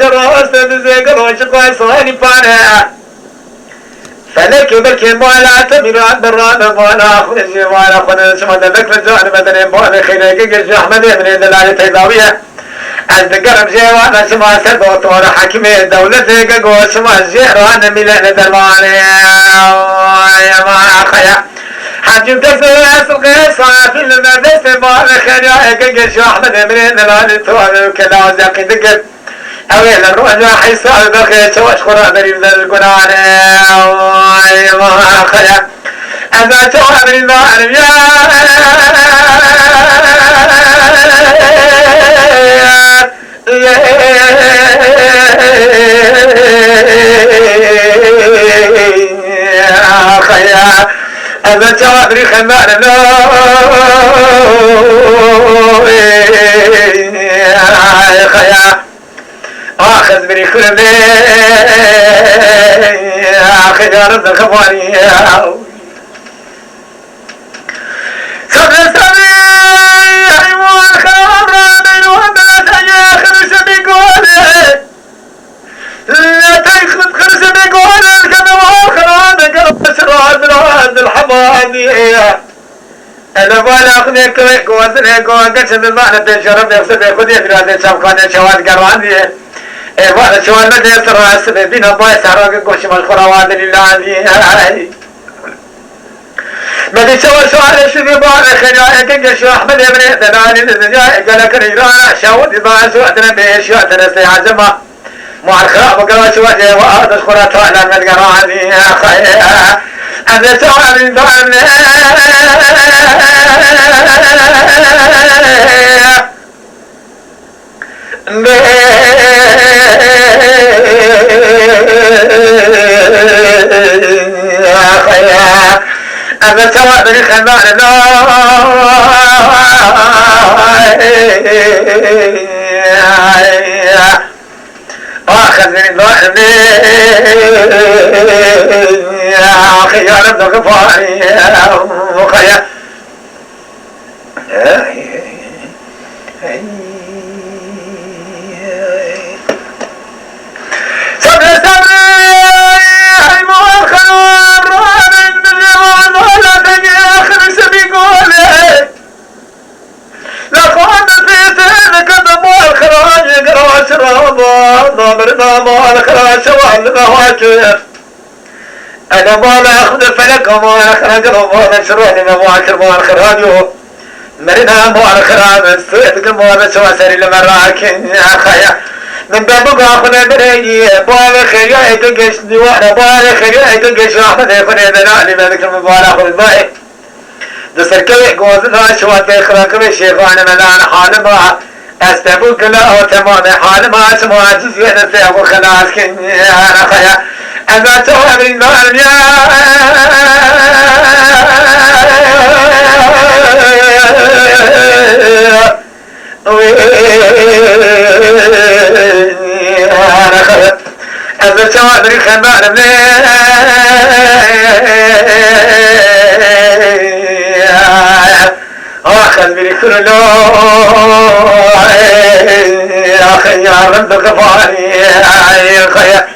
راست بزيق روش قاساني بانا فلك بركي بالا تميران بران بالا خنجي بالا خنجي ما تذكر جان بدني بالا خيرك قش أحمد من دلالة تيضاوية أذكر جوانا شما سدوت ورا حكم الدولة قوس ما جيران ملان درماني يا ما خيا حجم تسلس القصة في المدرسة بالا خيرك قش أحمد من دلالة تيضاوية كلا زاقي ذكر أويل الرجع حيصال بخيت واشخر مريم ذا القرآن ما خيا أذا تواب المعلم يا خيا أذا تواب الخمار يا خيا آخذ بري كل آخذ يا رب الخفاني صبر صبر حيوان خراب الوبات ياخذ سبيقوله لا تاخذ خرس بيقوله الكذب خراب قلب سراد العاد الحمادي أنا بالا أخذك وزنك وقسم المعنى بشرف يفسد يخذ يدري شوكان شوال قراني وانا شوال مدى يسر بينا بايس حراق قوش من الخراوات لله مدى شوال شبي بانا خيراء قش أحمد ابن دلاني للنجاء قال كريرانا شاود إضاء سوأتنا بيش يأتنا سيعجمة مع الخراب وقال شوال وآد الخرات وعلا من قراني أنا شوال دان أنا سواء من خلال أخذ من ظهري أخي يا رب غفاري وخيا أنا ما أخذ الفلك وما أخرج وما نشروني ما أخر ما أخرجه مرنا ما أخرج السويد ما نشوا سري لمراكن يا خيا من بابك أخذ بريء بابك خيا يتجش ديوان بابك خيا يتجش أحمد يكون يدلالي بذلك المبالغ والباقي دسركوي جوزنا شو تخرج بشيء أنا ملان حال ما استبوك لا تمام حال ما اسمع جزء نسيب خلاص كن أنا خيا أنا تواب النار يا أنا خيا أنا تواب الخمار أخذ بي كل نوع أخي يا رب غفاري يا خيا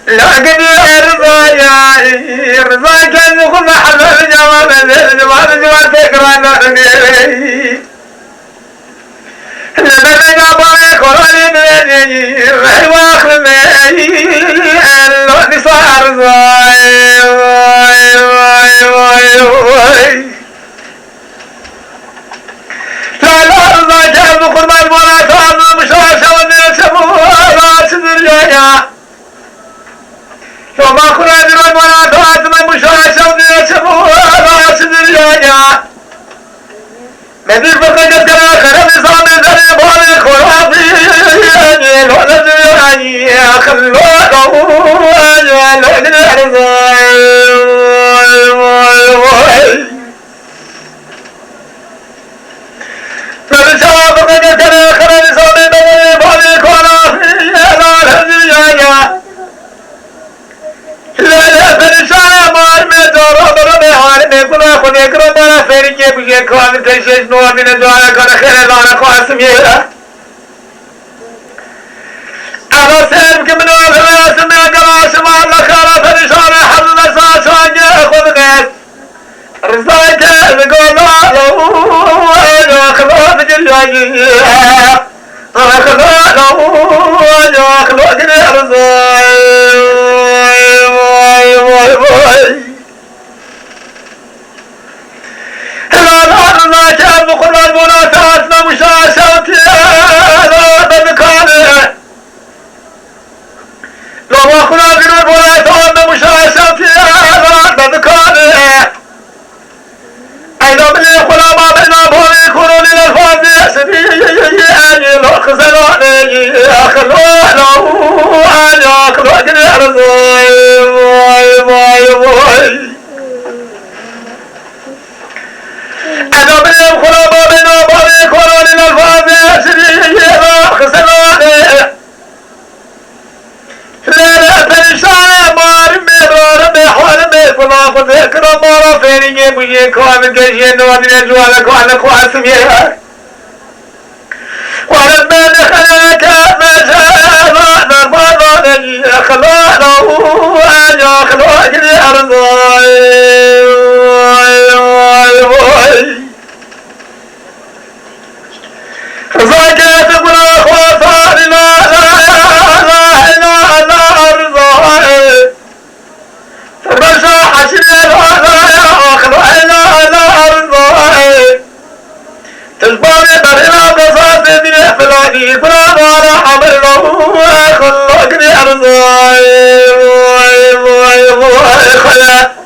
لكن يرضى يرضى كان يكون حلال جواب الجواب تكرار نرني لما جابوا كوراني نرني واخر مني اللي صار زاي لا لا جاب قربان ولا كان مشاشه ونسموها سدريا وما كنا ندري ولا توات من مشاهدة ونسموها سدريا مدير فقد كنا خرب صام ذري بال خرافي ولا زياني خلوه فبسوا فقد كنا خرب صام ذري بال خرافي بكرة مرة فريقي بيجي كامل تشيش نور من الجوال كان خير لانا قاسم يلا أنا سيف كمن والناس ما قراش ما الله خلاص الإشارة حل الأساس واجي خذ غيث رزاك بقول لا خلاص جلاجي خلاص جلاجي رزاي ما كان بقول المناسات مشاشات هذا بمكانه لو ما كنا بنقول المناسات مشاشات هذا بمكانه أيضا من يقول ما بينا بهم يكونوا للألفاظ يسري لو خزلوني أخلونه أخلوني أرزاي أنا بيهم خلابا بنا بابي كورون الألفاظ يسري خسروني ليلة الإشارة مارمي رارمي حوالمي فلاف ذكرى مارا فيني بيجي كوامن كيشين نوادين الجوالك وعنك واسميها ولما دخلك ما شاء نرمضاني أخلاقه أن يخلقني أرضاي زكاة ابن أخواتي لا أرضاي فرشا حشري لا أخلقنا أرضاي تجبرني برنا بصاصي من فلاني بلا مالا حمل له خلقني أرضاي خلا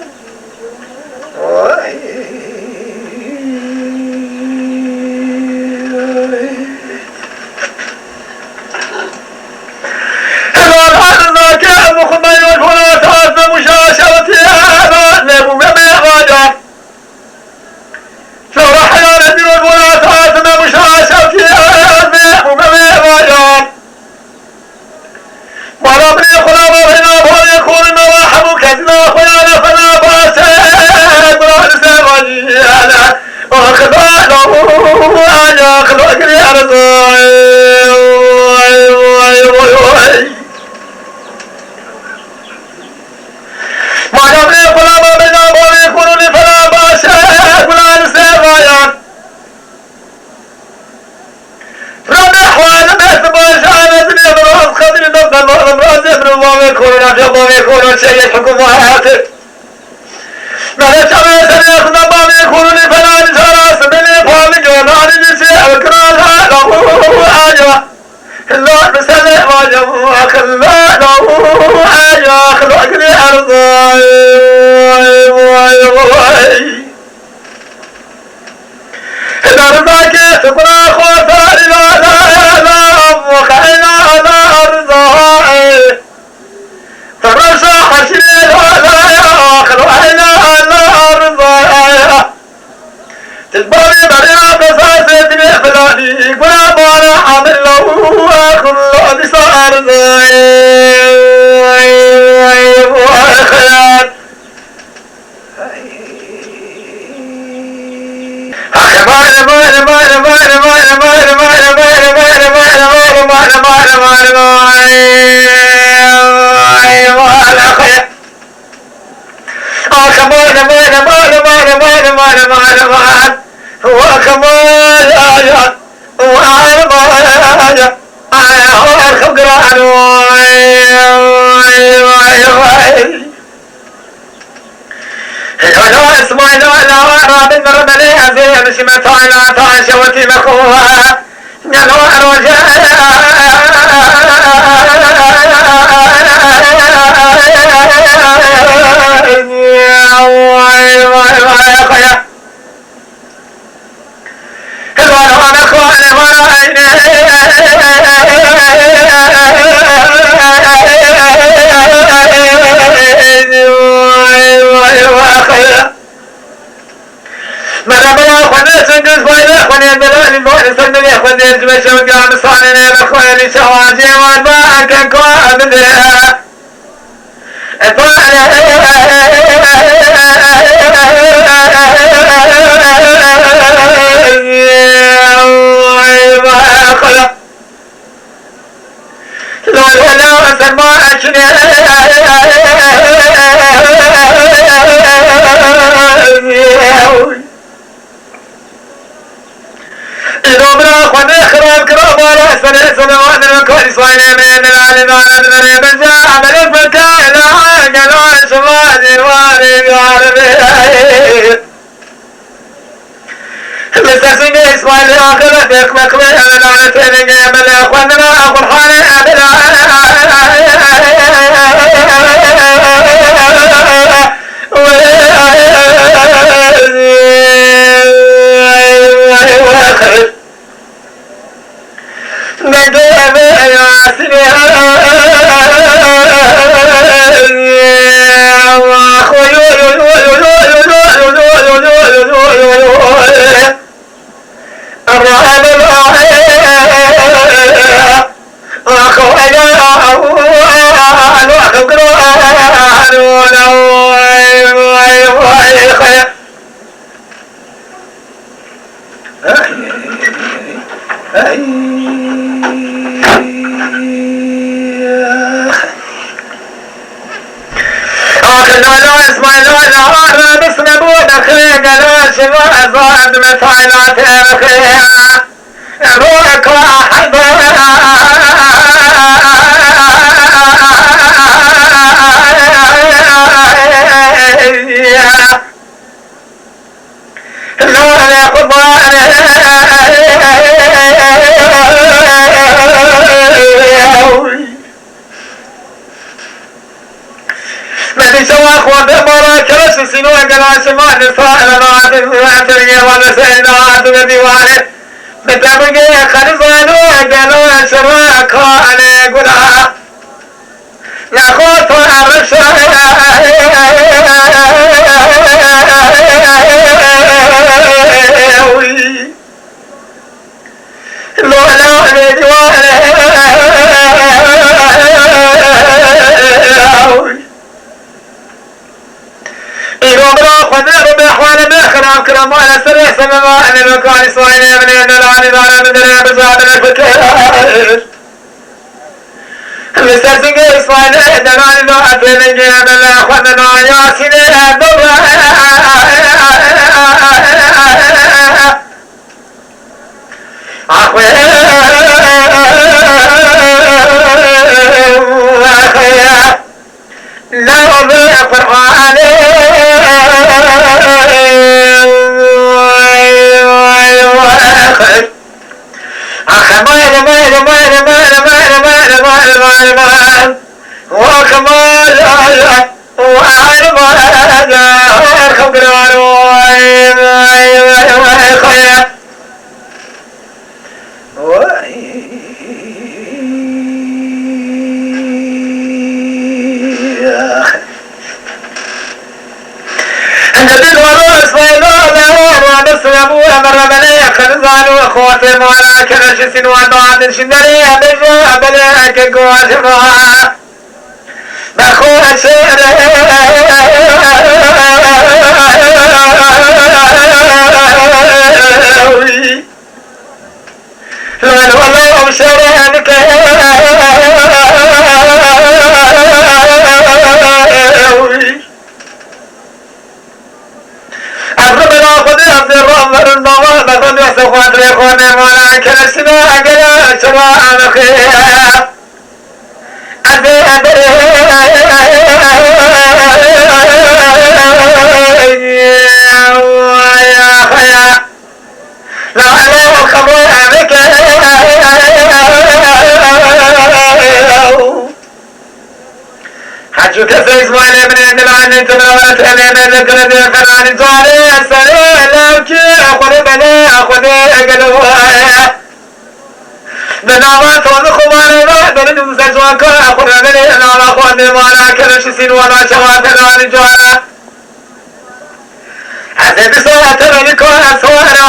لو لا سماك إذا بلا خد خراب كراب ولا سنة سنوات الكل صاير من العالم على الغريب جاء من الفكاء لا جلال شمال الوالد عربي مستسين إسماعيل آخر بيك مكمل أنا على تلقي من أخواننا أخو الحالة أبدا صاد مفعلات الخير روحك وحبا لولا قضاء مدي سواق ودمرا كرس سنوى قلاش ما نصائر نعاد ترقيا ونسينا ديوانه بتبقي خلصانو قلاش راكاني قلها ناخوت وعرشا لولا ديوانه خذوا بأحوال بأخرام كرام على سريع سمما أن المكان سويني من يدلاني دانا من دنيا بزادنا الفكر مسترسنك إسواني دلاني نوعة من جيب الله خذنا ياسيني دورا أخوي لا بالقرآن وكمال وعلم خبران خير النبي الورس ويلولا ونص أبوه مر بليك خلصانوا أخواتي مولا كنشسين وضعات شندري بجوا بليك قوات معها بخوة شيري والله شرينك الربنا خذها في الرمر النواب خذها سخوات ريخوني مولا كنشنا قلا شراء مخيا أبي يا خيا لعله خبر بك حجك سيسمعني من عند العين تنورت ألي من ذكر ذكراني توالي السلام كي أخذ بني أخذ أقلوها بنامات وذخواني بعد نمسجوك أخذ بني أنا أخذ مالا كرشسين وما شوات الواني جوانا حسب صلاة ملك وأسوار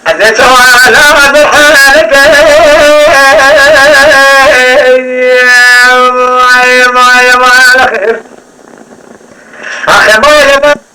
أزيت على ضحانك ما خير أخي ما